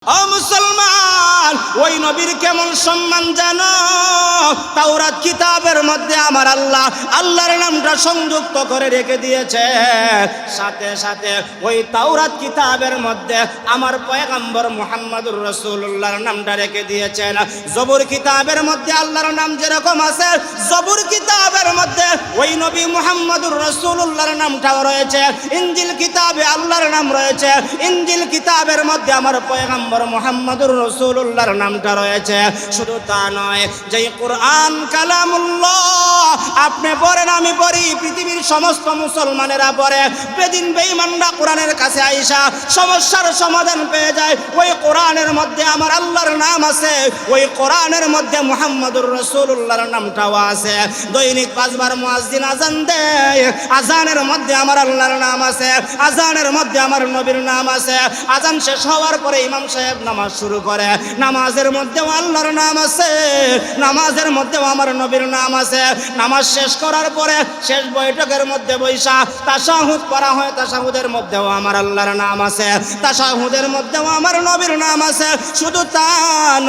ও মুসলমান, ওই নবীর কেমন সম্মান জানো? তাওরাত কিতাবের মধ্যে আমার আল্লাহর নামটা সংযুক্ত করে রেখে দিয়েছে। সাথে সাথে ওই তাওরাত কিতাবের মধ্যে আমার পয়গম্বর মুহাম্মদুর রাসূলুল্লাহর নামটা রেখে দিয়েছেন। জবুর কিতাবের মধ্যে আল্লাহর নাম যেরকম আছে, জবুর কিতাবের মধ্যে ওই নবী মুহাম্মদুর রাসূলুল্লাহর নামটাও রয়েছে। ইনজিল কিতাবে আল্লাহর নাম রয়েছে। ইনজিল কিতাবের মধ্যে আমার পয়গম্বর মুহাম্মদুর রাসূলুল্লাহর নামটা রয়েছে। শুধু তা নয়, যেই কোরআন কালামুল্লাহ আপনি পড়েন, আমি পড়ি, পৃথিবীর সমস্ত মুসলমানেরা পড়ে, বেদিন বেঈমানরা কোরআনের কাছে আইসা সমস্যার সমাধান পেয়ে যায়। ওই কোরআনের মধ্যে আমার আল্লাহর নাম আছে, ওই কোরআনের মধ্যে মুহাম্মদুর রাসূলুল্লাহর নামটাও আছে। দৈনিক 5 বার মুয়াজ্জিন আজান দেয়, আজানের মধ্যে আমার আল্লাহর নাম আছে, আজানের মধ্যে আমার নবীর নাম আছে। আজান শেষ হওয়ার পরে ইমাম সাহেব নামাজ শুরু করে, নামাজের মধ্যেও আল্লাহর নাম আছে, নামাজের মধ্যেও আমার নবীর নাম আছে। নামাজ শেষ করার পরে শেষ বৈঠকের মধ্যে বৈশা তাশাহুদ পড়া হয়, তাশাহুদের মধ্যেও আমার আল্লাহর নাম আছে, তাশাহুদের মধ্যেও আমার নবীর নাম আছে। শুধু তা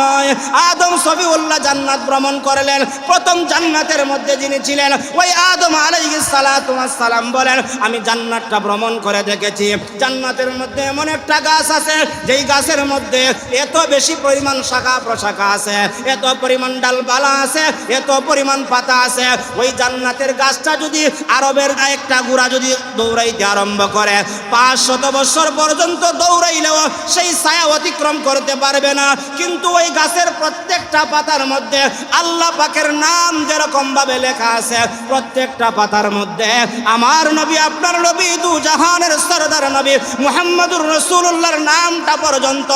নয়, আদম সফিউল্লাহ জান্নাত ভ্রমণ করলেন। প্রথম জান্নাতের মধ্যে যিনি ছিলেন ওই আদম আলাইহিস সালাতু ওয়াস সালাম বলেন, আমি জান্নাতটা ভ্রমণ করে দেখেছি। জান্নাতের মধ্যে এমন একটা গাছ আছে, যেই গাছের মধ্যে এত বেশি পরিমাণ শাখা প্রশাখা আছে, এত পরিমাণ ডালপালা আছে, এত পরিমাণ পাতা আছে। ওই জান্নাতের গাছটা যদি আরবের একটা গুড়া যদি দৌড়াইতে আরম্ভ করে, 500 বছর পর্যন্ত দৌড়াইলেও সেই ছায়া অতিক্রম করতে পারবে না। কিন্তু ওই গাছের প্রত্যেকটা পাতার মধ্যে আল্লাহ পাকের নাম যেরকম ভাবে লেখা আছে, প্রত্যেকটা পাতার মধ্যে আমার নবী, আপনার নবী, দু জাহানের সরদার নবী মুহাম্মদুর রাসূলুল্লাহর নামটা পর্যন্ত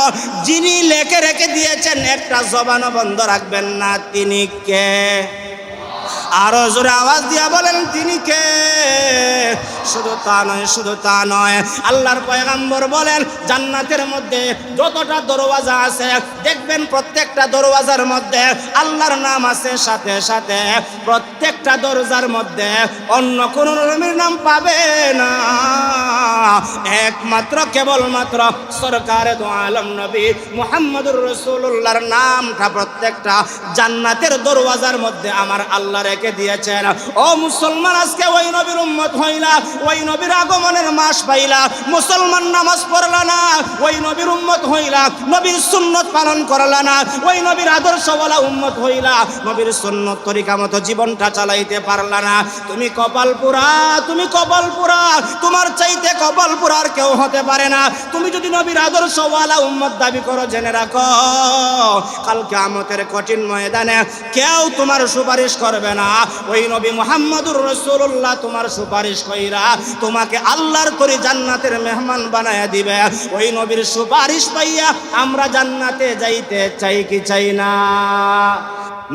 যিনি লেখে রেখে দিয়েছেন, একটা জবানও বন্ধ রাখবেন না। তিনি কে? আরো জোরে আওয়াজ দিয়া বলেন, তিনি কে? শুধু তা নয়, শুধু তা নয়, আল্লাহর পয়গম্বর বলেন, জান্নাতের মধ্যে যতটা দরওয়াজা আছে দেখবেন প্রত্যেকটা দরওয়াজার মধ্যে আল্লাহর নাম আছে। সাথে সাথে প্রত্যেকটা দরজার মধ্যে অন্য কোন নবীর নাম পাবে না, একমাত্র কেবলমাত্র সরকারে দু আলম নবী মুহাম্মদুর রাসূলুল্লাহর নামটা প্রত্যেকটা জান্নাতের দরওয়াজার মধ্যে আমার আল্লাহ রেখে দিয়েছেন। ও মুসলমান, আজকে ওই নবীর উম্মত হইলা, ওই নবীর আগমনের মাস পাইলা, মুসলমান নামাজ পড়লা না, ওই নবীর উম্মত হইলা, নবীর সুন্নত পালন করলা না, ওই নবীর আদর্শওয়ালা উম্মত হইলা, নবীর সুন্নত তরিকা মতো জীবনটা চালাইতে পারলা না, তুমি কপাল পুরা, তুমি কপাল পুরা, তোমার চাইতে কপাল পুরা আর কেউ হতে পারে না। তুমি যদি নবীর আদর্শওয়ালা উম্মত দাবি করো, জেনে রাখো, কাল কিয়ামতের কঠিন ময়দানে কেউ তোমার সুপারিশ করবে না। ওই নবী মুহাম্মদুর রাসূলুল্লাহ তোমার সুপারিশ কইরা তোমাকে আল্লাহর তরি জান্নাতের মেহমান বানায়া দিবে। ওই নবীর সুপারিশ পাইয়া আমরা জান্নাতে যাইতে চাই কি চাই না?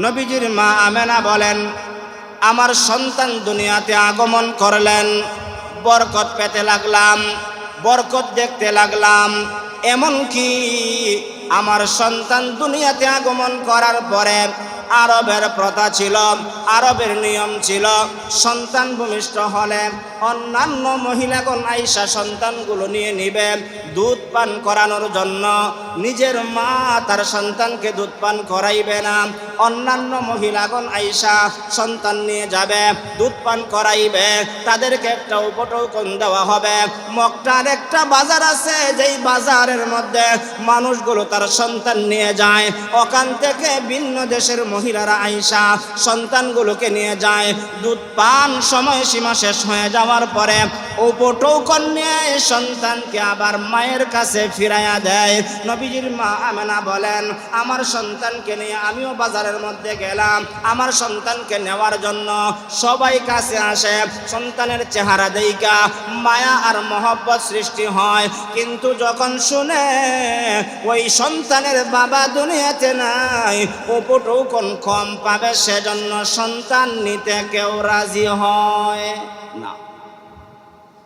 নবীজির মা আমেনা বলেন, আমার সন্তান দুনিয়াতে আগমন করলেন, বরকত পেতে লাগলাম, বরকত দেখতে লাগলাম। এমন কি আমার সন্তান দুনিয়াতে আগমন করার পরে আরবের প্রথা ছিল, আরবের নিয়ম ছিল, সন্তান ভূমিষ্ঠ হলে অন্যান্য মহিলাগণ আইসা সন্তানগুলো নিয়ে নিবে দুধ পান করানোর জন্য। নিজের মা তার সন্তানকে দুধ পান করাইবে না, অন্যান্য মহিলাগণ আইসা সন্তান নিয়ে যাবে, দুধ পান করাইবে। তাদেরকে একটা উপটোকন দেওয়া হবে। মক্কার একটা বাজার আছে, যেই বাজারের মধ্যে মানুষগুলো তার সন্তান নিয়ে যায়। ওখান থেকে ভিন্ন দেশের মহিলারা আইসা সন্তানগুলোকে নিয়ে যায়। দুধ পান সময় সীমা শেষ হয়ে যাওয়ার পরে উপটোকন নিয়ে সন্তানকে আবার মায়ের কাছে ফিরাইয়া দেয়। নবীজির মা আমেনা বলেন, আমার সন্তানকে নিয়ে আমিও বাজারের মধ্যে গেলাম। আমার সন্তানকে নেওয়ার জন্য সবাই কাছে আসে। সন্তানের চেহারা দেইকা মায়া আর মহব্বত সৃষ্টি হয়। কিন্তু যখন শুনে ওই সন্তানের বাবা দুনিয়াতে নাই, উপটোকন কম পাবে, সেজন্য সন্তান নিতে কেউ রাজি হয় না।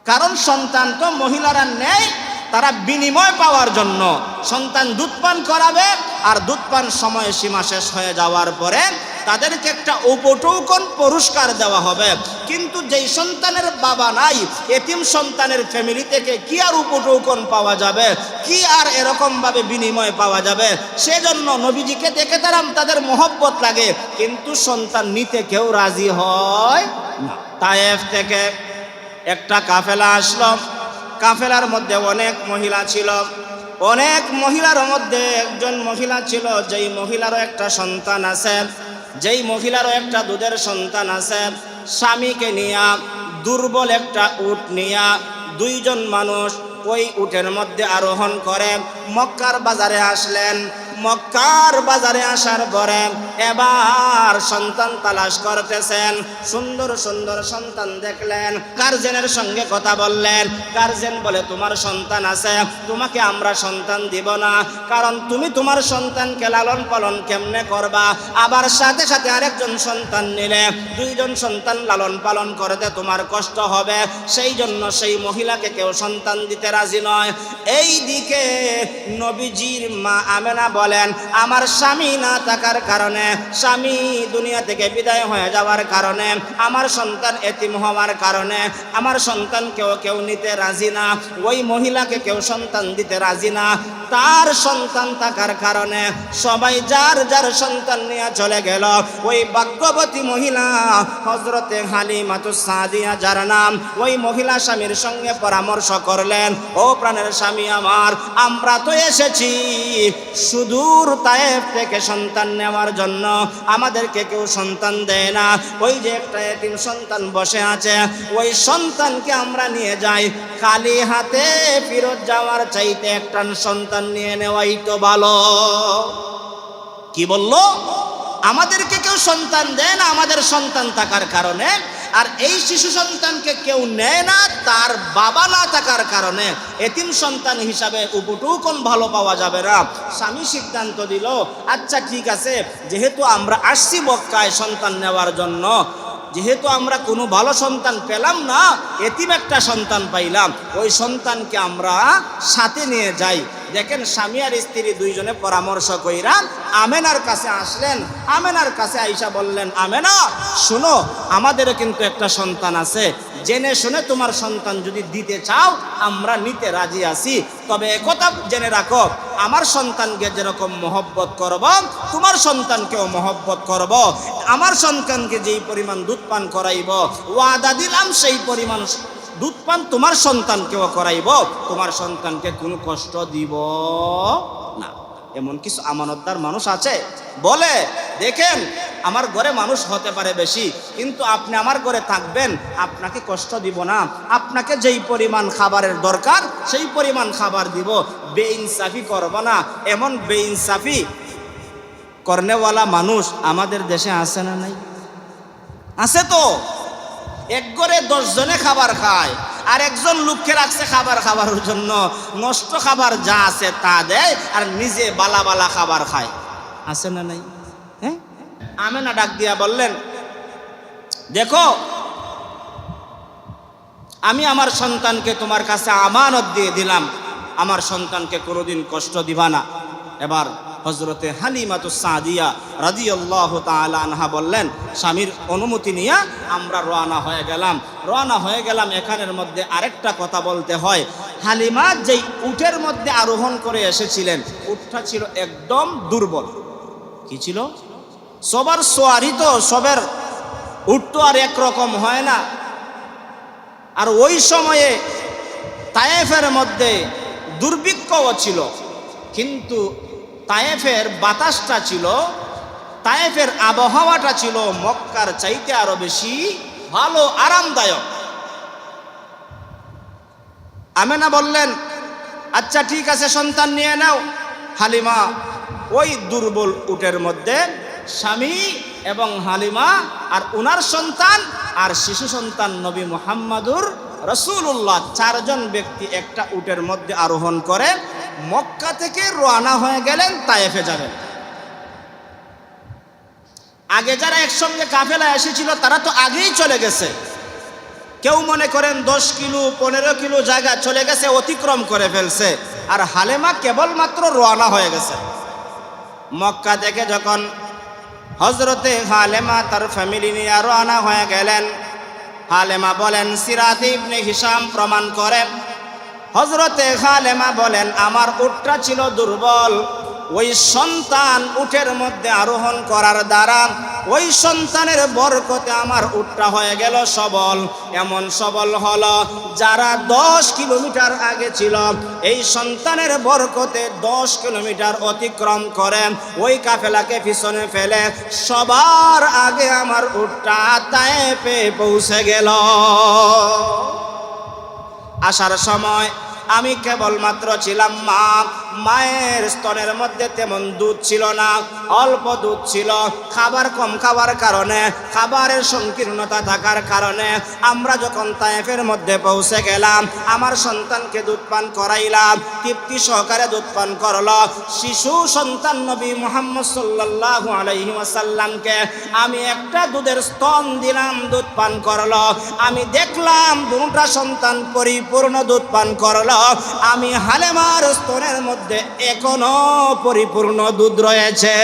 কারণ সন্তান তো মহিলারা নেই, তারা বিনিময় পাওয়ার জন্য সন্তান দুধ পান করাবে, আর দুধ পান সময় সীমা শেষ হয়ে যাওয়ার পরে তাদেরকে একটা উপটৌকন পুরস্কার দেওয়া হবে। কিন্তু যেই সন্তানের বাবা নাই, এতিম সন্তানের ফ্যামিলি থেকে কি আর উপটৌকন পাওয়া যাবে, কি আর এরকমভাবে বিনিময় পাওয়া যাবে? সেজন্য নবীজিকে দেখে তাদের মহব্বত লাগে, কিন্তু সন্তান নিতে কেউ রাজি হয় না। তায়েফ থেকে একটা কাফেলা আসলো। কাফেলার মধ্যে অনেক মহিলা ছিল। অনেক মহিলার মধ্যে একজন মহিলা ছিল, যেই মহিলারও একটা সন্তান আছে, যেই মহিলারও একটা দুধের সন্তান আছে। স্বামীকে নিয়া, দুর্বল একটা উট নিয়া দুইজন মানুষ ওই উটের মধ্যে আরোহণ করে মক্কার বাজারে আসলেন। মক্কার বাজারে আসার পরে এবার সন্তান তালাশ করতেছেন। সুন্দর সুন্দর সন্তান দেখলেন, গার্জেনের সঙ্গে কথা বললেন। গার্জেন বলে, তোমার সন্তান আছে, তোমাকে আমরা সন্তান দিব না, কারণ তুমি তোমার সন্তানকে লালন পালন কেমনে করবা? আবার সাথে সাথে আরেকজন সন্তান নিলে দুইজন সন্তান লালন পালন করতে তোমার কষ্ট হবে। সেই জন্য সেই মহিলাকে কেউ সন্তান দিতে রাজি নয়। এই দিকে নবীজির মা আমেনা বলেন, আমার স্বামী না থাকার কারণে, স্বামী দুনিয়া থেকে বিদায় হয়ে যাওয়ার কারণে, আমার সন্তান এতিম হওয়ার কারণে আমার সন্তানকেও কেউ নিতে রাজি না, ওই মহিলাকে কেউ সন্তান দিতে রাজি না। তার সন্তান থাকার কারণে সবাই যার যার সন্তান নিয়ে চলে গেল। ওই ভাগ্যবতী মহিলা হযরতে হালিমাতুস সাদিয়া যার নাম, ওই মহিলা স্বামীর সঙ্গে পরামর্শ করলেন, ও প্রাণের স্বামী আমার, আমরা তো এসেছি সুদূর তায়েফ থেকে সন্তান নেওয়ার জন্য, আমাদেরকে কেউ সন্তান দেয় না। ওই যে একটা এতিম সন্তান বসে আছে, ওই সন্তানকে আমরা নিয়ে যাই। খালি হাতে ফেরত যাওয়ার চাইতে একটা সন্তান নিয়ে নেওয়াই তো ভালো। কি বললো? আমাদেরকে কেউ সন্তান দেয় না আমাদের সন্তান থাকার কারণে, আর এই শিশু সন্তানকে কেউ নেয় না তার বাবা না থাকার কারণে। এতিম সন্তান হিসাবে উপটুকুন ভালো পাওয়া যাবে না। স্বামী সিদ্ধান্ত দিল, আচ্ছা ঠিক আছে, যেহেতু আমরা আসছি মক্কায় সন্তান নেওয়ার জন্য, যেহেতু আমরা কোনো ভালো সন্তান পেলাম না, এতিম একটা সন্তান পাইলাম, ওই সন্তানকে আমরা সাথে নিয়ে যাই। দেখেন, স্বামী আর স্ত্রী দুইজনে পরামর্শ কইরা আমেনার কাছে আসলেন। আমেনার কাছে আইসা বললেন, আমেনা শোনো, আমাদেরও কিন্তু একটা সন্তান আছে, জেনে শুনে তোমার সন্তান যদি দিতে চাও আমরা নিতে রাজি আছি। তবে একথা জেনে রাখো, আমার সন্তানকে যেরকম মহব্বত করব তোমার সন্তানকেও মহব্বত করব। আমার সন্তানকে যেই পরিমাণ দুধ পান করাইব, ওয়াদা দিলাম সেই পরিমাণ দুধ পান তোমার সন্তানকেও করাইব, তোমার সন্তানকে কোনো কষ্ট দিব না। এমন কিছু আমানতদার মানুষ আছে, বলে দেখেন আমার ঘরে মানুষ হতে পারে বেশি, কিন্তু আপনি আমার ঘরে থাকবেন, আপনাকে কষ্ট দিব না, আপনাকে যেই পরিমাণ খাবারের দরকার সেই পরিমাণ খাবার দিব, বেইনসাফি করব না। এমন বেইনসাফি করনেওয়ালা মানুষ আমাদের দেশে আছে না নাই? আছে তো। এক ঘরে 10 জনে খাবার খায়, আর একজন লোককে রাখছে খাবার খাবারের জন্য, নষ্ট খাবার যা আছে তা দেয়, আর নিজে বালা বালা খাবার খায়। আছে না নাই? হ্যাঁ। আমেনা ডাক দিয়া বললেন, দেখো আমি আমার সন্তানকে তোমার কাছে আমানত দিয়ে দিলাম, আমার সন্তানকে কোনোদিন কষ্ট দিবা না। এবার হযরতে হালিমাতুস সাদিয়া রাদিয়াল্লাহু তাআলা আনহা বললেন, স্বামীর অনুমতি নিয়ে আমরা রওনা হয়ে গেলাম। এখানের মধ্যে আরেকটা কথা বলতে হয়, হালিমা যেই উটের মধ্যে আরোহণ করে এসেছিলেন, উটটা ছিল একদম দুর্বল। কি ছিল? সবার সোয়ারি তো, সবার উট তো আর একরকম হয় না। আর ওই সময়ে তায়েফের মধ্যে দুর্ভিক্ষও ছিল, কিন্তু তায়েফের বাতাসটা ছিল, তায়েফের আবহাওয়াটা ছিল মক্কার চাইতে আরো বেশি ভালো, আরামদায়ক। আমেনা বললেন, আচ্ছা ঠিক আছে, সন্তান নিয়ে নাও। হালিমা ওই দুর্বল উটের মধ্যে স্বামী এবং হালিমা আর উনার সন্তান আর শিশু সন্তান নবী মুহাম্মাদুর রাসূলুল্লাহ 4 জন ব্যক্তি একটা উটের মধ্যে আরোহণ করে মক্কা থেকে রওনা হয়ে গেলেন তায়েফে যাবেন। আগে যারা একসঙ্গে কাফেলা এসেছিল তারা তো আগেই চলে গেছে। কেউ মনে করেন 10 কিলো 15 কিলো জায়গা চলে গেছে, অতিক্রম করে ফেলছে, আর হালিমা কেবলমাত্র রওনা হয়ে গেছে। মক্কা থেকে যখন হযরতে হালেমা তার ফ্যামিলি নিয়ে রওনা হয়ে গেলেন। হালেমা বলেন, সিরাতে ইবনে হিশাম প্রমাণ করেন, হযরতে হালেমা বলেন, আমার উটটা ছিল দুর্বল। ওই সন্তান উটের মধ্যে আরোহণ করার দ্বারা ওই সন্তানের বরকতে আমার উটটা হয়ে গেল সবল। এমন সবল হলো, যারা 10 কিলোমিটার আগে ছিল এই সন্তানের বরকতে 10 কিলোমিটার অতিক্রম করে ওই কাফেলাকে পিছনে ফেলে সবার আগে আমার উটটা তায়েফে পৌঁছে গেল। আসার সময় আমি কেবলমাত্র ছিলাম মা। মায়ের স্তনের মধ্যে তেমন দুধ ছিল না, অল্প দুধ ছিল। খাবার কম খাওয়ার কারণে, খাবারের সংকীর্ণতা থাকার কারণে আমরা যখন তায়েফের মধ্যে পৌঁছে গেলাম, আমার সন্তানকে দুধ পান করাইলাম। তৃপ্তি সহকারে দুধ পান করলো। শিশু সন্তান নবী মুহাম্মদ সাল্লাল্লাহু আলাইহি ওয়াসাল্লামকে আমি একটা দুধের স্তন দিলাম, দুধ পান করলো। আমি দেখলাম দুটা সন্তান পরিপূর্ণ দুধ পান করলো। আমি হালেমার স্তনের মধ্যে এখনো পরিপূর্ণ দুধ রয়েছে।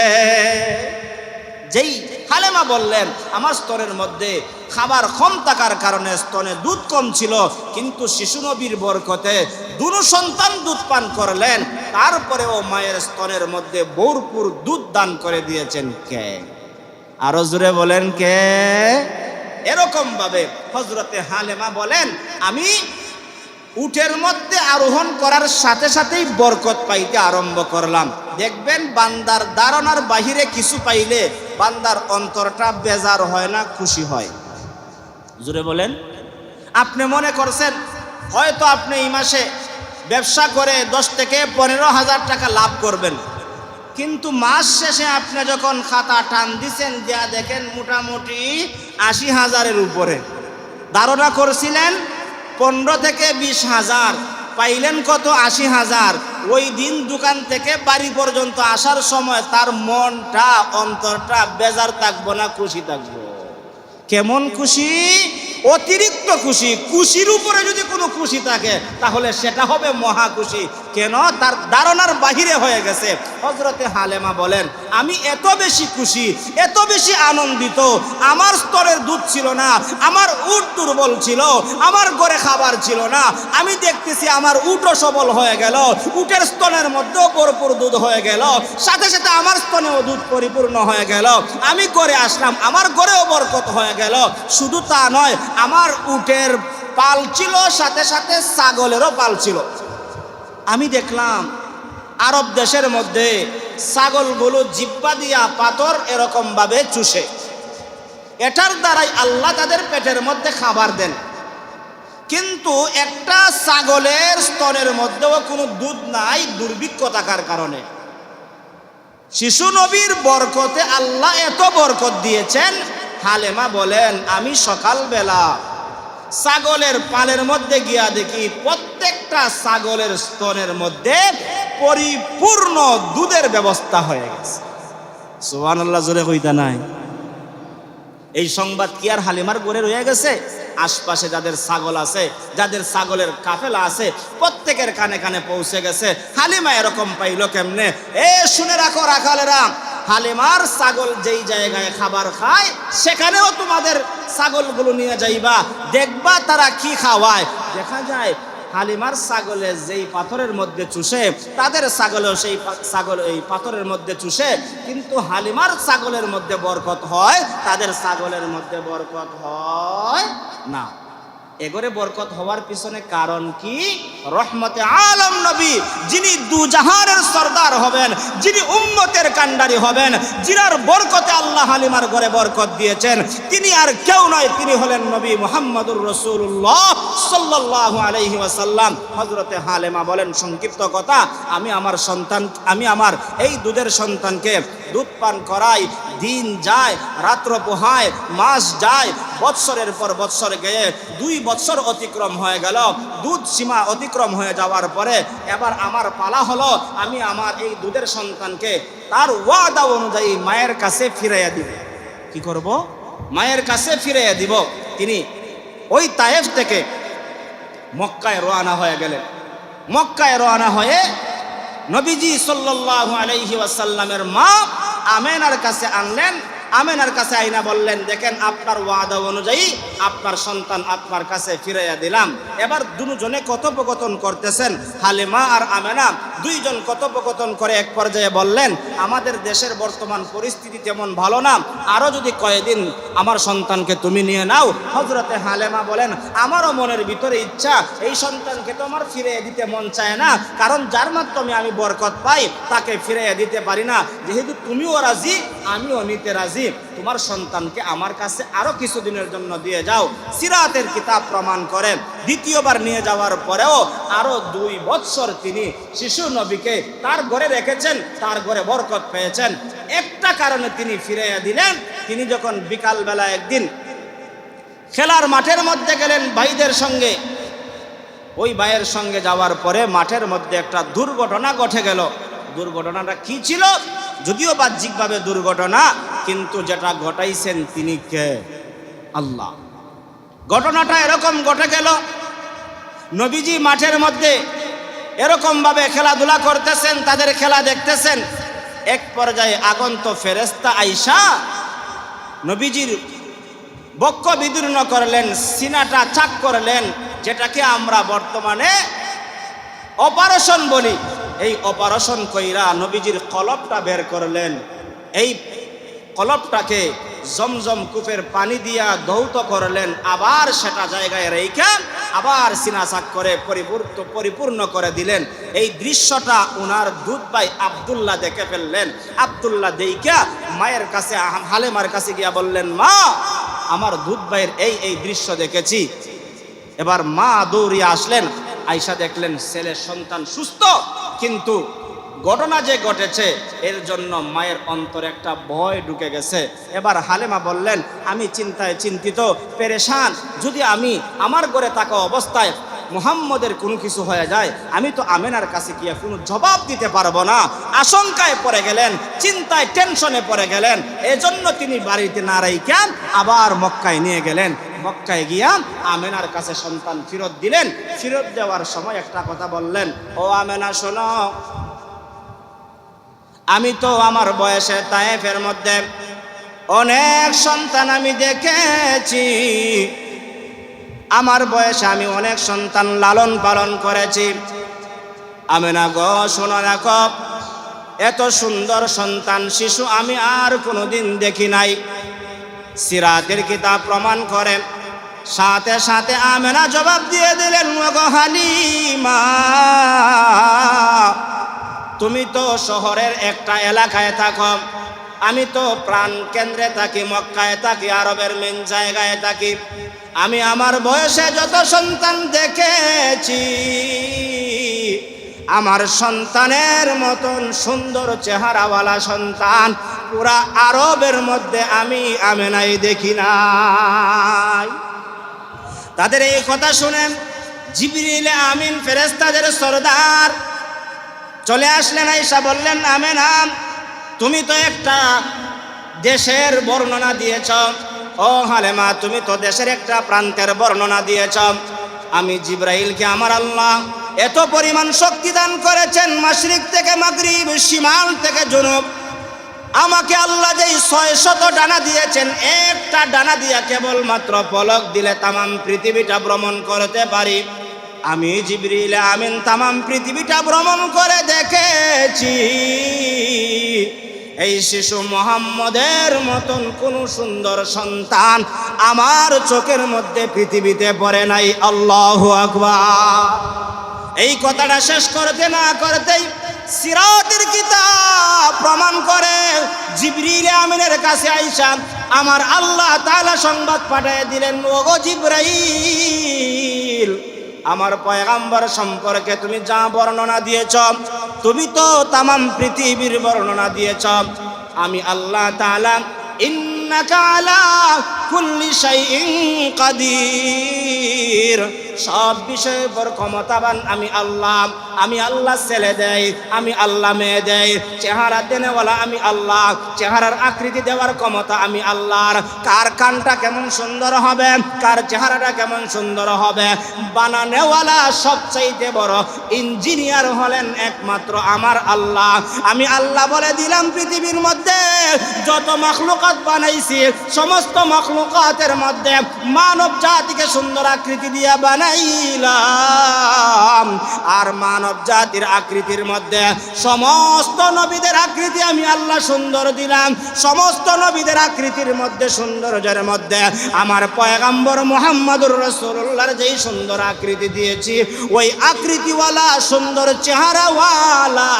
যেই হালেমা বললেন আমার স্তনের মধ্যে খাবার কম থাকার কারণে স্তনে দুধ কম ছিল, কিন্তু শিশু নবীর বরকতে দুটো সন্তান দুধ পান করলেন, তারপরেও মায়ের স্তনের মধ্যে ভরপুর দুধ দান করে দিয়েছেন কে? আরো জোরে বলেন কে? এরকম ভাবে হযরতে হালেমা বলেন, আমি উটের মধ্যে আরোহণ করার সাথে সাথেই বরকত পাইতে আরম্ভ করলাম। দেখবেন বান্দার ধারণার বাহিরে কিছু পাইলে বান্দার অন্তরটা বেজার হয় না, খুশি হয়। জোরে বলেন। আপনি মনে করছেন হয়তো আপনি এই মাসে ব্যবসা করে 10 থেকে 15,000 টাকা লাভ করবেন, কিন্তু মাস শেষে আপনি যখন খাতা টান দিছেন যা দেখেন মোটামুটি 80,000-এর উপরে। ধারণা করছিলেন 15 থেকে 20,000, পাইলেন কত? 80,000। ওই দিন দোকান থেকে বাড়ি পর্যন্ত আসার সময় তার মনটা, অন্তরটা বেজার থাকবো না, খুশি থাকবো। কেমন খুশি? অতিরিক্ত খুশি। খুশির উপরে যদি কোনো খুশি থাকে তাহলে সেটা হবে মহা খুশি। কেন? তার ধারণার বাহিরে হয়ে গেছে। হযরতে হালেমা বলেন, আমি এত বেশি খুশি, এত বেশি আনন্দিত। আমার স্তরের দুধ ছিল না, আমার উট দুর্বল ছিল, আমার ঘরে খাবার ছিল না। আমি দেখতেছি আমার উটও সবল হয়ে গেল, উটের স্তনের মধ্যেও ভরপুর দুধ হয়ে গেল, সাথে সাথে আমার স্তনেও দুধ পরিপূর্ণ হয়ে গেল। আমি ঘরে আসলাম, আমার ঘরেও বরকত হয়ে গেল। শুধু তা নয়, আমার উটের পাল ছিল, সাথে সাথে ছাগলেরও পাল ছিল। আমি দেখলাম আরব দেশের মধ্যে ছাগলগুলো জিহ্বা দিয়া পাথর এরকম ভাবে চুষে, এটার দ্বারাই আল্লাহ তাদের পেটের মধ্যে খাবার দেন। কিন্তু একটা ছাগলের স্তনের মধ্যেও কোনো দুধ নাই, দুর্ভিক্ষ থাকার কারণে। শিশু নবীর বরকতে আল্লাহ এত বরকত দিয়েছেন। হালেমা বলেন, আমি সকালবেলা ছাগলের পালের মধ্যে গিয়া দেখি প্রত্যেকটা ছাগলের স্তনের মধ্যে পরিপূর্ণ দুধের ব্যবস্থা হয়ে গেছে। সুবহানাল্লাহ, জোরে কইতা নাই? এই সংবাদ কি আর হালিমার ঘরে রয়ে গেছে? আশপাশে যাদের ছাগল আছে, যাদের ছাগলের কাফেলা আছে, প্রত্যেকের কানে কানে পৌঁছে গেছে। হালিমা এরকম পাইল কেমনে? শুনে রাখো রাখালেরা, হালিমার ছাগল যেই জায়গায় খাবার খায় সেখানেও তোমাদের ছাগলগুলো নিয়ে যাইবা, দেখবা তারা কি খাওয়ায়। দেখা যায় হালিমার ছাগলে যেই পাথরের মধ্যে চুষে, তাদের ছাগলেও সেই ছাগল এই পাথরের মধ্যে চুষে, কিন্তু হালিমার ছাগলের মধ্যে বরকত হয়, তাদের ছাগলের মধ্যে বরকত হয় না। এগরে বরকত হওয়ার পিছনে কারণ কি? রহমতে আলম নবী, যিনি দুজাহানের সরদার হবেন, যিনি উম্মতের কান্ডারি হবেন, যিনার বরকতে আল্লাহ হালিমার ঘরে বরকত দিয়েছেন, তিনি আর কেউ নয়, তিনি হলেন নবী মুহাম্মদুর রাসূলুল্লাহ সাল্লাল্লাহু আলাইহি ওয়াসাল্লাম। হযরতে হালিমা বলেন, সংক্ষিপ্ত কথা, আমি আমার এই দুধের সন্তানকে দুধ পান করাই। দিন যায়, রাত্র পোহায়, মাস যায়, বৎসরের পর বৎসর গিয়ে 2 বৎসর অতিক্রম হয়ে গেল। দুধ সীমা অতিক্রম হয়ে যাওয়ার পরে এবার আমার পালা হলো, আমি আমার এই দুধের সন্তানকে তার ওয়াদা অনুযায়ী মায়ের কাছে ফিরাইয়া দিব। কি করব? মায়ের কাছে ফিরাইয়া দিব। তিনি ওই তায়েফ থেকে মক্কায় রওনা হয়ে গেলেন। মক্কায় রওনা হয়ে নবীজি সাল্লাল্লাহু আলাইহি ওয়াসাল্লামের মা আমেনার কাছে আনলেন। আমেনার কাছে আইনা বললেন, দেখেন আপনার ওয়াদা অনুযায়ী আপনার সন্তান আপনার কাছে ফিরাইয়া দিলাম। এবার দুজনে কথোপকথন করতেছেন, হালিমা আর আমেনা দুইজন কথোপকথন করে এক পর্যায়ে বললেন, আমাদের দেশের বর্তমান পরিস্থিতি তেমন ভালো না, আরও যদি কয়েকদিন আমার সন্তানকে তুমি নিয়ে নাও। হযরতে হালিমা বলেন, আমারও মনের ভিতরে ইচ্ছা, এই সন্তানকে তো আমার ফিরিয়ে দিতে মন চায় না, কারণ যার মাধ্যমে আমি বরকত পাই তাকে ফিরিয়ে দিতে পারি না। যেহেতু তুমিও রাজি আমিও নিতে রাজি, তোমার সন্তানকে আমার কাছে আরো কিছুদিনের জন্য দিয়ে যাও। সিরাতের কিতাব প্রমাণ করে দ্বিতীয়বার নিয়ে যাওয়ার পরেও আরো 2 বছর তিনি শিশু নবীকে তার ঘরে রেখেছেন, তার ঘরে বরকত পেয়েছেন। একটা কারণে তিনি ফিরিয়ে দিলেন, তিনি যখন বিকালবেলা একদিন খেলার মাঠের মধ্যে গেলেন ভাইদের সঙ্গে, ওই ভাইয়ের সঙ্গে যাওয়ার পরে মাঠের মধ্যে একটা দুর্ঘটনা ঘটে গেল। দুর্ঘটনাটা কি ছিল? যদিও বাহ্যিকভাবে দুর্ঘটনা, কিন্তু যেটা ঘটাইছেন তিনি কে? আল্লাহ। ঘটনাটা এরকম ঘটে গেল, নবীজি মাঠের মধ্যে এরকম ভাবে খেলাধুলা করতেছেন, তাদের খেলা দেখতেছেন। এক পর্যায়ে আগন্ত ফেরেশতা আইসা নবীজির বক্ষ বিদীর্ণ করলেন, সিনাটা চাক করলেন, যেটাকে আমরা বর্তমানে অপারেশন বলি। এই অপারেশন কইরা নবীজির কলবটা বের করলেন। এই কলবটাকে জমজম কূপের পানি দিয়া ধৌত করলেন, আবার সেটা জায়গায় রেখে আবার সিনা চাক করে পরিপূর্ণ করে দিলেন। এই দৃশ্যটা ওনার দুধ ভাই আব্দুল্লাহ দেখে ফেললেন। আব্দুল্লাহ দেইকা মায়ের কাছে, হালিমার কাছে গিয়া বললেন, মা, আমার দুধ ভাইয়ের এই দৃশ্য দেখেছি। এবার মা দৌড়িয়ে আসলেন, আয়সা দেখলেন ছেলের সন্তান সুস্থ, কিন্তু ঘটনা যে ঘটেছে এর জন্য মায়ের অন্তরে একটা ভয় ঢুকে গেছে। এবার হালিমা বললেন, আমি চিন্তায় চিন্তিত, পেরেশান, যদি আমি আমার ঘরে থাকা অবস্থায় মুহাম্মদের কোনো কিছু হয়ে যায়, আমি তো আমেনার কাছে গিয়ে কোনো জবাব দিতে পারবো না। আশঙ্কায় পড়ে গেলেন, চিন্তায় টেনশনে পড়ে গেলেন। এজন্য তিনি বাড়িতে না রাইখা আবার মক্কায় নিয়ে গেলেন। মক্কায় গিয়া আমেনার কাছে সন্তান ফেরত দিলেন। ফেরত দেওয়ার সময় একটা কথা বললেন, ও আমেনা শোনো, আমি তো আমার বয়সে তায়েফের মধ্যে অনেক সন্তান আমি দেখেছি, আমার বয়সে আমি অনেক সন্তান লালন পালন করেছি। আমেনা গো, শোনো রাখো, এত সুন্দর সন্তান শিশু আমি আর কোনোদিন দেখি নাই। সিরাতের কিতাব প্রমাণ করে। সাথে সাথে আমেনা জবাব দিয়ে দিলেন, ওগো হালিমা, তুমি তো শহরের একটা এলাকায় থাকো, আমি তো প্রাণ কেন্দ্রে থাকি, মক্কায় থাকি, আরবের মেন জায়গায় থাকি। আমি আমার বয়সে যত সন্তান দেখেছি, আমার সন্তানের মতন সুন্দর চেহারাওয়ালা সন্তান পুরা আরবের মধ্যে আমি আমেনাই দেখি নাই। তাদের এই কথা শুনেন জিবরিল আমিন ফেরেশতাদের সরদার চলে আসলেন, আয়েশা বললেন, আমেনা, তুমি তো একটা দেশের বর্ণনা দিয়েছ। ও হালিমা, তুমি তো দেশের একটা প্রান্তের বর্ণনা দিয়েছ। আমি জিবরাইলকে আমার আল্লাহ এত পরিমাণ শক্তি দান করেছেন, মাশরিক থেকে মাগরিব, শিমাল থেকে জুনুব। আমাকে আল্লাহ যেই 600 ডানা দিয়েছেন, একটা ডানা দিয়া কেবলমাত্র পলক দিলে তামাম পৃথিবীটা ভ্রমণ করতে পারি। আমি জিবরিল আমিন তামাম পৃথিবীটা ভ্রমণ করে দেখেছি, এই শিশু মুহাম্মদের মতন কোন সুন্দর সন্তান আমার চোখের মধ্যে পৃথিবীতে পড়ে নাই। আল্লাহু আকবার। এই কথাটা শেষ করতে না করতেই সিরাতের কিতাব প্রমাণ করে জিবরিল আমিনের কাছে আয়েশা আমার আল্লাহ তাআলা সংবাদ পাঠিয়ে দিলেন, ওগো জিবরাইল, আমার পয়গাম্বর সম্পর্কে তুমি যা বর্ণনা দিয়েছ, তুমি তো তামাম পৃথিবীর বর্ণনা দিয়েছ। আমি আল্লাহ তাআলা ইন্নাকা আলা কুল্লি শাইইন কাদির, সব বিষয়ের উপর ক্ষমতাবান আমি আল্লাহ। আমি আল্লাহ ছেলে দেই, আমি আল্লাহ মেয়ে দেই, চেহারা দেনেওয়ালা আমি আল্লাহ, চেহারার আকৃতি দেওয়ার ক্ষমতা আমি আল্লাহর। কার কানটা কেমন সুন্দর হবে, কার চেহারাটা কেমন সুন্দর হবে, বানানেওয়ালা সবচাইতে বড় ইঞ্জিনিয়ার হলেন একমাত্র আমার আল্লাহ। আমি আল্লাহ বলে দিলাম পৃথিবীর মধ্যে যত মাখলুকাত বানাইছি সমস্ত মাখলুকাতের মধ্যে মানব জাতিকে সুন্দর আকৃতি দিয়ে বানাইলাম। আর মানব জাতির আকৃতির মধ্যে সমস্ত নবীদের আকৃতি আমি আল্লাহ সুন্দর দিলাম। সমস্ত নবীদের আকৃতির মধ্যে সৌন্দর্যের মধ্যে আমার পয়গম্বর মুহাম্মদুর রাসূলুল্লাহর যেই সুন্দর আকৃতি দিয়েছি, ওই আকৃতিওয়ালা সুন্দর চেহারাওয়ালা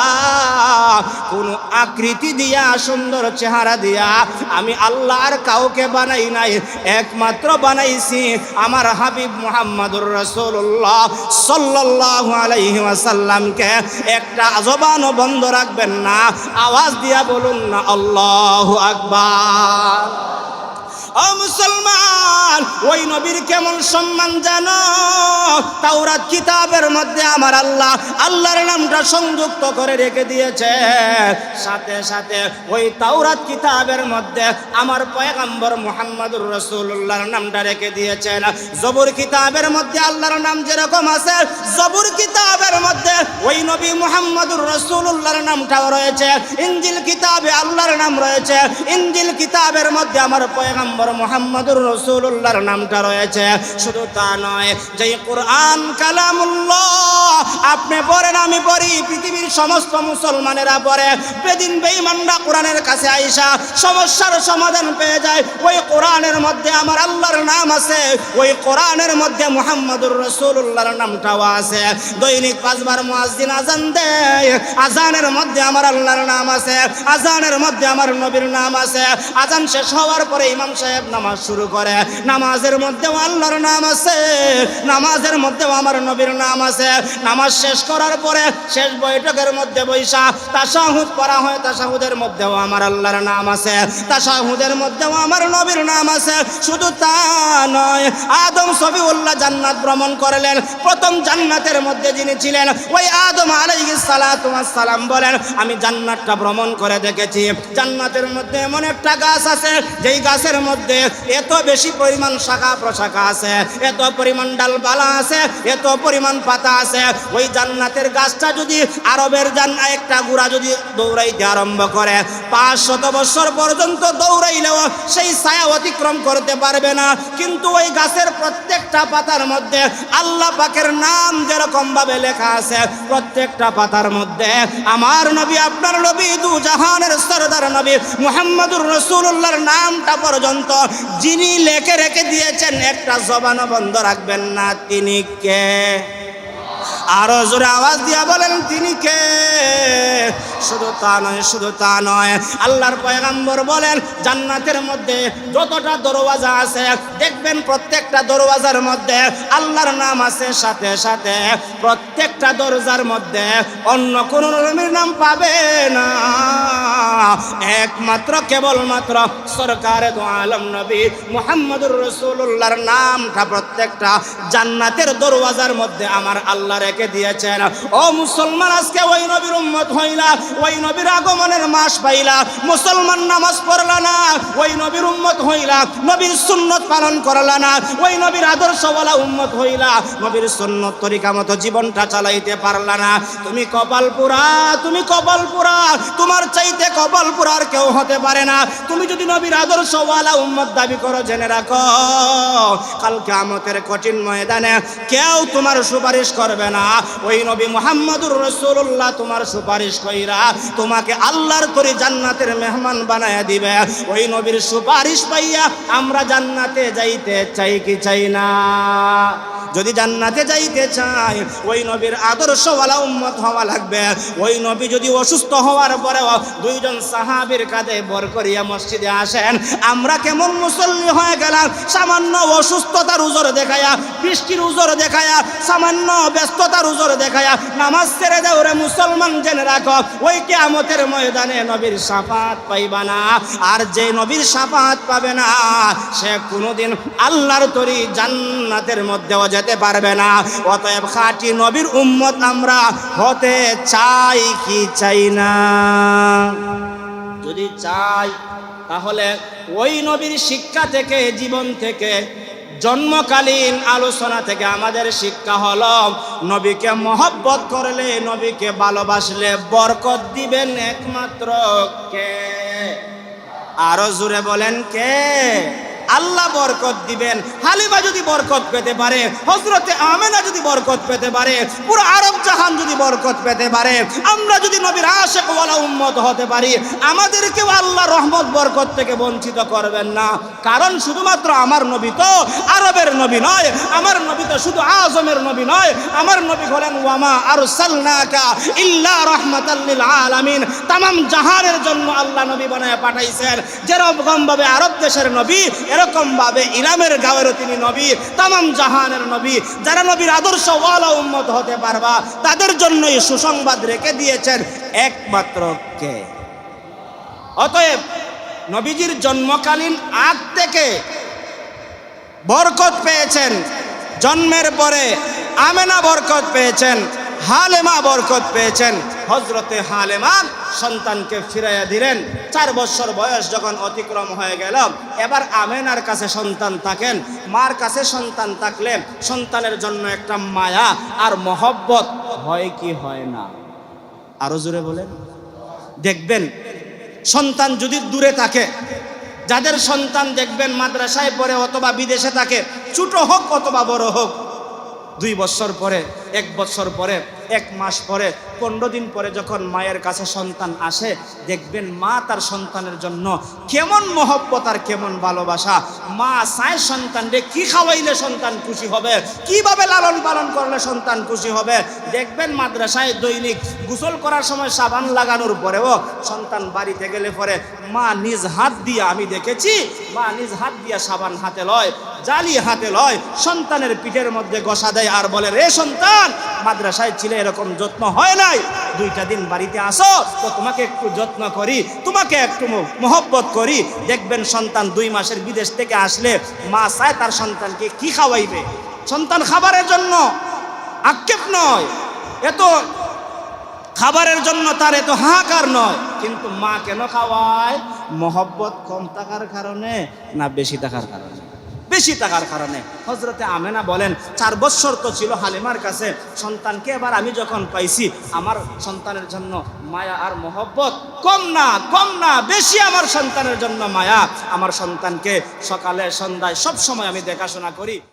কোন আকৃতি দিয়া সুন্দর চেহারা দিয়া আমি আল্লাহ আর কাউকে বানাই নাই, একমাত্র বানাইছি আমার হাবিব মুহাম্মদুর রাসূলুল্লাহ সাল্লাল্লাহু আলাইহি ওয়াসাল্লামকে। একটা জবানও বন্ধ রাখবেন না, আওয়াজ দিয়া বলুন না আল্লাহু আকবার। ও মুসলমান, ওই নবীর কেমন সম্মান জানো? তাওরাত কিতাবের মধ্যে আমার আল্লাহ আল্লাহর নামটা সংযুক্ত করে রেখে দিয়েছে। সাথে সাথে ওই তাওরাত কিতাবের মধ্যে আমার পয়গম্বর মুহাম্মদুর রাসূলুল্লাহর নামটা রেখে দিয়েছেন। জবুর কিতাবের মধ্যে আল্লাহর নাম যেরকম আছে, জবুর কিতাবের মধ্যে ওই নবী মুহাম্মদুর রাসূলুল্লাহর নামটাও রয়েছে। ইনজিল কিতাবে আল্লাহর নাম রয়েছে, ইনজিল কিতাবের মধ্যে আমার পয়গম্বর মুহাম্মদুর রাসূলুল্লাহর নামটা রয়েছে। শুধু তা নয়, যেই কোরআন কালামুল্লাহ আপনি পড়েন, আমি পড়ি, পৃথিবীর সমস্ত মুসলমানেরা পড়ে, বেদিন বেঈমানরা কোরআনের কাছে আইসা সমস্যার সমাধান পেয়ে যায়। ওই কোরআনের মধ্যে আমার আল্লাহর নাম আছে, ওই কোরআনের মধ্যে মুহাম্মদুর রাসূলুল্লাহর নামটাও আছে। দৈনিক 5 বার মুয়াজ্জিন আজান দেয়, আজানের মধ্যে আমার আল্লাহর নাম আছে, আজানের মধ্যে আমার নবীর নাম আছে। আজান শেষ হওয়ার পরে ইমাম সাহেব নামাজ শুরু করে, নামাজের মধ্যেও আল্লাহর নাম আছে, নামাজের মধ্যেও আমার নবীর নাম আছে। নামাজ শেষ করার পরে শেষ বৈঠকের মধ্যে বৈশা তাশাহুদ পড়া হয়, তাশাহুদের মধ্যেও আমার আল্লাহর নাম আছে, তাশাহুদের মধ্যেও আমার নবীর নাম আছে। শুধু তা নয়, আদম সফিউল্লাহ জান্নাত ভ্রমণ করলেন। প্রথম জান্নাতের মধ্যে যিনি ছিলেন ওই আদম আলাইহিস সালাতু ওয়াস সালাম বলেন, আমি জান্নাতটা ভ্রমণ করে দেখেছি। জান্নাতের মধ্যে এমন একটা গাছ আছে, যেই গাছের মধ্যে এত বেশি পরিমাণ শাখা প্রশাখা আছে, এত পরিমাণ ডালপালা আছে, এত পরিমাণ পাতা আছে। ওই জান্নাতের গাছটা যদি আরবের একটা গুড়া যদি দৌড়াইতে আরম্ভ করে 500 বছর পর্যন্ত দৌড়াইলেও সেই ছায়া অতিক্রম করতে পারবে না। কিন্তু ওই গাছের প্রত্যেকটা পাতার মধ্যে আল্লাহ পাকের নাম যেরকম ভাবে লেখা আছে, প্রত্যেকটা পাতার মধ্যে আমার নবী, আপনার নবী, দু জাহানের সরদার নবী মুহাম্মদুর রাসূলুল্লাহর নামটা পর্যন্ত যিনি লেখে রেখে দিয়েছেন, একটা জবানও বন্ধ রাখবেন না। তিনি কে? আরো জোরে আওয়াজ দিয়া বলেন, তিনি কে? শুধু তা নয়, শুধু তা নয়, আল্লাহর পয়গম্বর বলেন, জান্নাতের মধ্যে যতটা দরওয়াজা আছে দেখবেন প্রত্যেকটা দরওয়াজার মধ্যে আল্লাহর নাম আছে। সাথে সাথে প্রত্যেকটা দরজার মধ্যে অন্য কোন নবীর নাম পাবে না, একমাত্র কেবলমাত্র সরকারে দু আলম নবী মুহাম্মদুর রাসূলুল্লাহর নামটা প্রত্যেকটা জান্নাতের দরওয়াজার মধ্যে আমার আল্লাহ রেখে দিয়েছেন। ও মুসলমান, আজকে ওই নবীর উম্মত হইলা, ওই নবীর আগমনের মাস পাইলা, মুসলমান নামাজ পড়লা না, ওই নবীর উম্মত হইলা, নবীর সুন্নত পালন করলা না, ওই নবীর আদর্শওয়ালা উম্মত হইলা, নবীর সুন্নত তরিকা মতো জীবনটা চালাইতে পারলা না, তুমি কপাল পুরা, তুমি কপাল পুরা, তোমার চাইতে কপাল পুরা আর কেউ হতে পারে না। তুমি যদি নবীর আদর্শওয়ালা উম্মত দাবি করো, জেনে রাখো কাল কিয়ামতের কঠিন ময়দানে কেউ তোমার সুপারিশ করবে না। ওই নবী মুহাম্মদুর রাসূলুল্লাহ তোমার সুপারিশ কইরা তোমাকে আল্লাহর তরি জান্নাতের মেহমান বানায়া দিবে। ওই নবীর সুপারিশ পাইয়া আমরা জান্নাতে যাইতে চাই কি চাই না? যদি জান্নাতে যাইতে চাই, ওই নবীর আদর্শওয়ালা উম্মত হওয়া লাগবে। ওই নবী যদি অসুস্থ হওয়ার পরেও 2 জন সাহাবীর কাঁধে ভর করিয়া মসজিদে আসেন, আমরা কেমন মুসল্লি হয়ে গেলাম? সামান্য অসুস্থতার উজর দেখায়া, বৃষ্টির উজর দেখায়া, সামান্য ব্যস্ততার উজর দেখায়া নামাজ ছেড়ে দাও রে মুসলমান, জেনে রাখো ওই কিয়ামতের ময়দানে নবীর শাফাত পাইবা না। আর যে নবীর শাফাত পাবে না, সে কোনোদিন আল্লাহর তরি জান্নাতের মধ্যেও যেতে যেতে পারবে না। অতএব খাঁটি নবীর উম্মত আমরা হতে চাই কি চাই না? যদি চাই তাহলে ওই নবীর শিক্ষা থেকে, জীবন থেকে, জন্মকালীন আলোচনা থেকে আমাদের শিক্ষা হলো নবীকে মহব্বত করলে, নবীকে ভালোবাসলে বরকত দিবেন একমাত্র কে? আরো জোরে বলেন কে? আল্লাহ বরকত দিবেন। হালিমা যদি বরকত পেতে পারে, হযরতে আমেনা যদি বরকত পেতে পারে, পুরো আরব জাহান যদি বরকত পেতে পারে, আমরা যদি নবীর আশিক ওয়ালা উম্মত হতে পারি, আমাদেরকেও আল্লাহ রহমত বরকত থেকে বঞ্চিত করবেন না। কারণ শুধুমাত্র আমার নবী তো আরবের নবী নয়, আমার নবী তো শুধু আজমের নবী নয়, আমার নবী হলেন ওয়ামা আরসালনাকা ইল্লা রাহমাতাল লিল আলামিন। तमाम জাহানের জন্য আল্লাহ নবী বানায় পাঠাইছেন। যেরকম ভাবে আরব দেশের নবী, এরকম ভাবে ইলামের গাঁয়েরও তিনি নবী, तमाम জাহানের নবী। যারা নবীর আদর্শ ওয়ালা উম্মত হতে পারবা, তাদের জন্যই সুসংবাদ রেখে দিয়েছেন একমাত্র কে? অতএব নবীজির জন্মকালীন আগ থেকে বরকত পেয়েছেন। জন্মের পরে আমেনা বরকত পেয়েছেন, হালেমা বরকত পেয়েছেন। হযরতে হালেমা সন্তানকে ফিরাইয়া দিলেন। 4 বছর বয়স যখন অতিক্রম হয়ে গেল, এবার আমেনার কাছে সন্তান থাকেন। মার কাছে সন্তান থাকলে সন্তানের জন্য একটা মায়া আর মহব্বত হয় কি হয় না? আরো জোরে বলেন। দেখবেন সন্তান যদি দূরে থাকে, যাদের সন্তান দেখবেন মাদ্রাসায় পড়ে অথবা বিদেশে থাকে, ছোট হোক অথবা বড় হোক, 2 বছর পরে, 1 বছর পরে, 1 মাস পরে, 15 দিন পরে যখন মায়ের কাছে সন্তান আসে, দেখবেন মা তার সন্তানের জন্য কেমন মহব্বত আর কেমন ভালোবাসা। মা চায় সন্তানকে কি খাওয়াইলে সন্তান খুশি হবে, কিভাবে লালন পালন করলে সন্তান খুশি হবে। দেখবেন মাদ্রাসায় দৈনিক গোসল করার সময় সাবান লাগানোর পরেও সন্তান বাড়িতে গেলে পরে মা নিজ হাত দিয়ে, আমি দেখেছি মা নিজ হাত দিয়ে সাবান হাতে লয়, জালি হাতে লয়, সন্তানের পিঠের মধ্যে ঘষা দেয় আর বলে, রে সন্তান, মাদ্রাসায় ছিলে এরকম যত্ন হয় নাই, 2টা দিন বাড়িতে আসো তো তোমাকে একটু যত্ন করি, তোমাকে একটু মহব্বত করি। দেখবেন সন্তান 2 মাসের বিদেশ থেকে আসলে মা চায় তার সন্তানকে কি খাওয়াইবে। সন্তান খাবারের জন্য আক্ষেপ নয়, এত খাবারের জন্য তার এত হাহাকার নয়, কিন্তু মা কেন খাওয়ায়? মহব্বত কম থাকার কারণে না বেশি থাকার কারণে? বেশি থাকার কারণে। হযরতে আমেনা বলেন, 4 বছর তো ছিল হালিমার কাছে সন্তানকে, এবার আমি যখন পাইছি আমার সন্তানের জন্য মায়া আর মহব্বত কম না বেশি, আমার সন্তানের জন্য মায়া। আমার সন্তানকে সকালে সন্ধ্যায় সব সময় আমি দেখাশোনা করি।